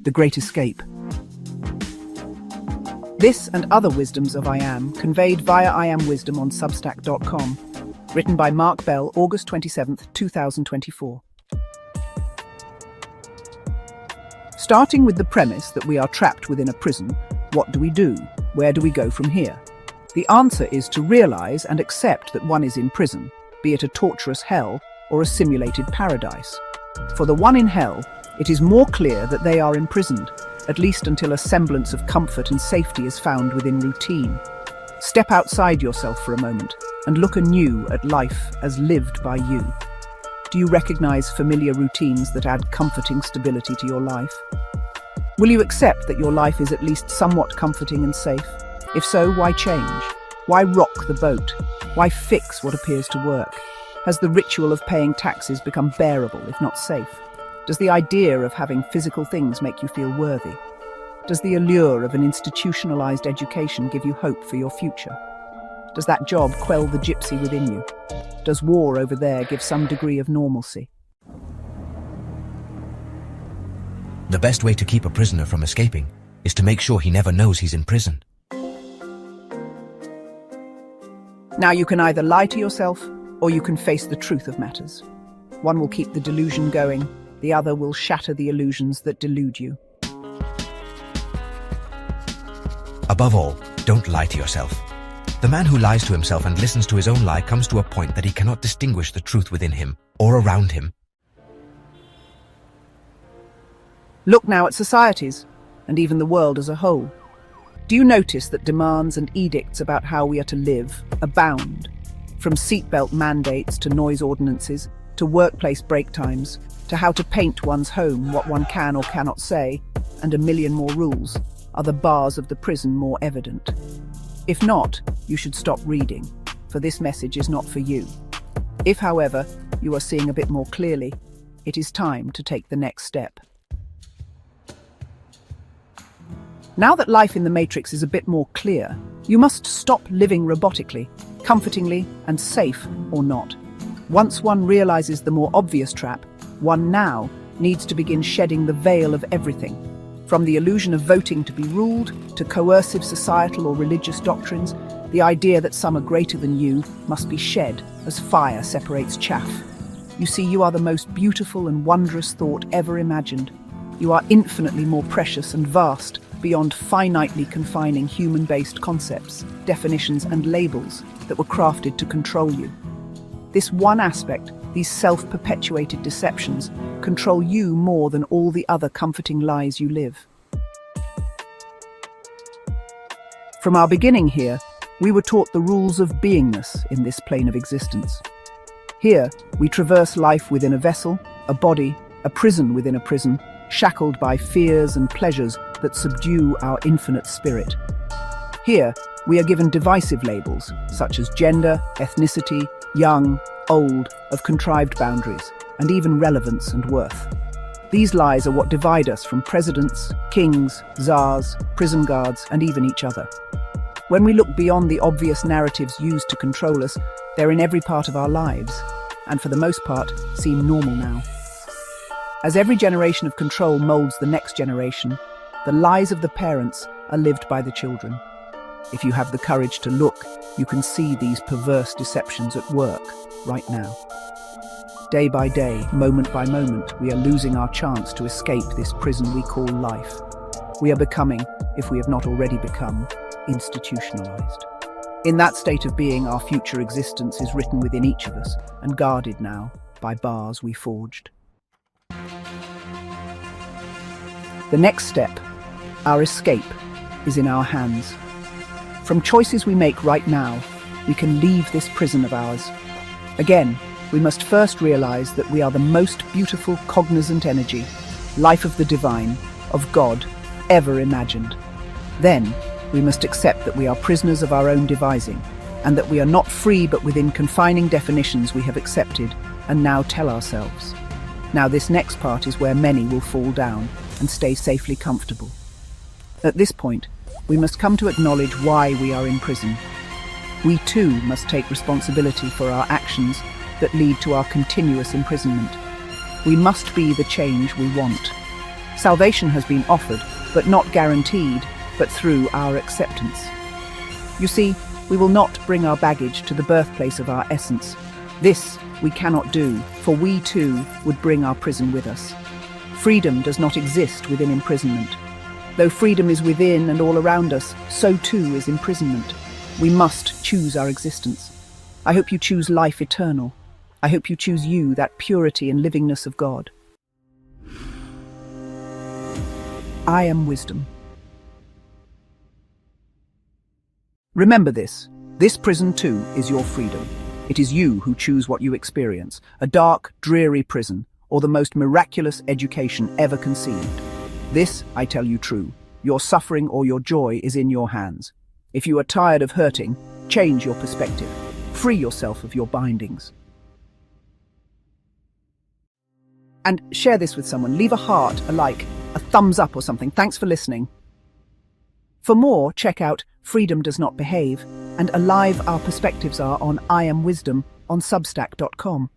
The Great Escape. This and other wisdoms of I Am conveyed via I Am Wisdom on Substack.com. Written by Mark Bell, August 27th, 2024. Starting with the premise that we are trapped within a prison, what do we do? Where do we go from here? The answer is to realize and accept that one is in prison, be it a torturous hell or a simulated paradise. For the one in hell, it is more clear that they are imprisoned, at least until a semblance of comfort and safety is found within routine. Step outside yourself for a moment and look anew at life as lived by you. Do you recognize familiar routines that add comforting stability to your life? Will you accept that your life is at least somewhat comforting and safe? If so, why change? Why rock the boat? Why fix what appears to work? Has the ritual of paying taxes become bearable, if not safe? Does the idea of having physical things make you feel worthy? Does the allure of an institutionalized education give you hope for your future? Does that job quell the gypsy within you? Does war over there give some degree of normalcy? The best way to keep a prisoner from escaping is to make sure he never knows he's in prison. Now you can either lie to yourself or you can face the truth of matters. One will keep the delusion going, the other will shatter the illusions that delude you. Above all, don't lie to yourself. The man who lies to himself and listens to his own lie comes to a point that he cannot distinguish the truth within him or around him. Look now at societies, and even the world as a whole. Do you notice that demands and edicts about how we are to live abound? From seatbelt mandates to noise ordinances, to workplace break times, to how to paint one's home, what one can or cannot say, and a million more rules. Are the bars of the prison more evident? If not, you should stop reading, for this message is not for you. If, however, you are seeing a bit more clearly, it is time to take the next step. Now that life in the Matrix is a bit more clear, you must stop living robotically, comfortingly and safe or not. Once one realizes the more obvious trap, one now needs to begin shedding the veil of everything. From the illusion of voting to be ruled, to coercive societal or religious doctrines, the idea that some are greater than you must be shed as fire separates chaff. You see, you are the most beautiful and wondrous thought ever imagined. You are infinitely more precious and vast, beyond finitely confining human-based concepts, definitions and labels that were crafted to control you. This one aspect, these self-perpetuated deceptions, control you more than all the other comforting lies you live. From our beginning here, we were taught the rules of beingness in this plane of existence. Here, we traverse life within a vessel, a body, a prison within a prison, shackled by fears and pleasures that subdue our infinite spirit. Here, we are given divisive labels, such as gender, ethnicity, young, old, of contrived boundaries, and even relevance and worth. These lies are what divide us from presidents, kings, czars, prison guards, and even each other. When we look beyond the obvious narratives used to control us, they're in every part of our lives, and for the most part, seem normal now. As every generation of control molds the next generation, the lies of the parents are lived by the children. If you have the courage to look, you can see these perverse deceptions at work right now. Day by day, moment by moment, we are losing our chance to escape this prison we call life. We are becoming, if we have not already become, institutionalized. In that state of being, our future existence is written within each of us and guarded now by bars we forged. The next step, our escape, is in our hands. From choices we make right now, we can leave this prison of ours. Again, we must first realize that we are the most beautiful cognizant energy, life of the divine, of God, ever imagined. Then, we must accept that we are prisoners of our own devising, and that we are not free but within confining definitions we have accepted and now tell ourselves. Now this next part is where many will fall down and stay safely comfortable. At this point, we must come to acknowledge why we are in prison. We too must take responsibility for our actions that lead to our continuous imprisonment. We must be the change we want. Salvation has been offered, but not guaranteed, but through our acceptance. You see, we will not bring our baggage to the birthplace of our essence. This we cannot do, for we too would bring our prison with us. Freedom does not exist within imprisonment. Though freedom is within and all around us, so too is imprisonment. We must choose our existence. I hope you choose life eternal. I hope you choose you, that purity and livingness of God. I am wisdom. Remember this. This prison too is your freedom. It is you who choose what you experience, a dark, dreary prison, or the most miraculous education ever conceived. This, I tell you true, your suffering or your joy is in your hands. If you are tired of hurting, change your perspective. Free yourself of your bindings. And share this with someone. Leave a heart, a like, a thumbs up or something. Thanks for listening. For more, check out Freedom Does Not Behave and Alive Our Perspectives Are on I Am Wisdom on Substack.com.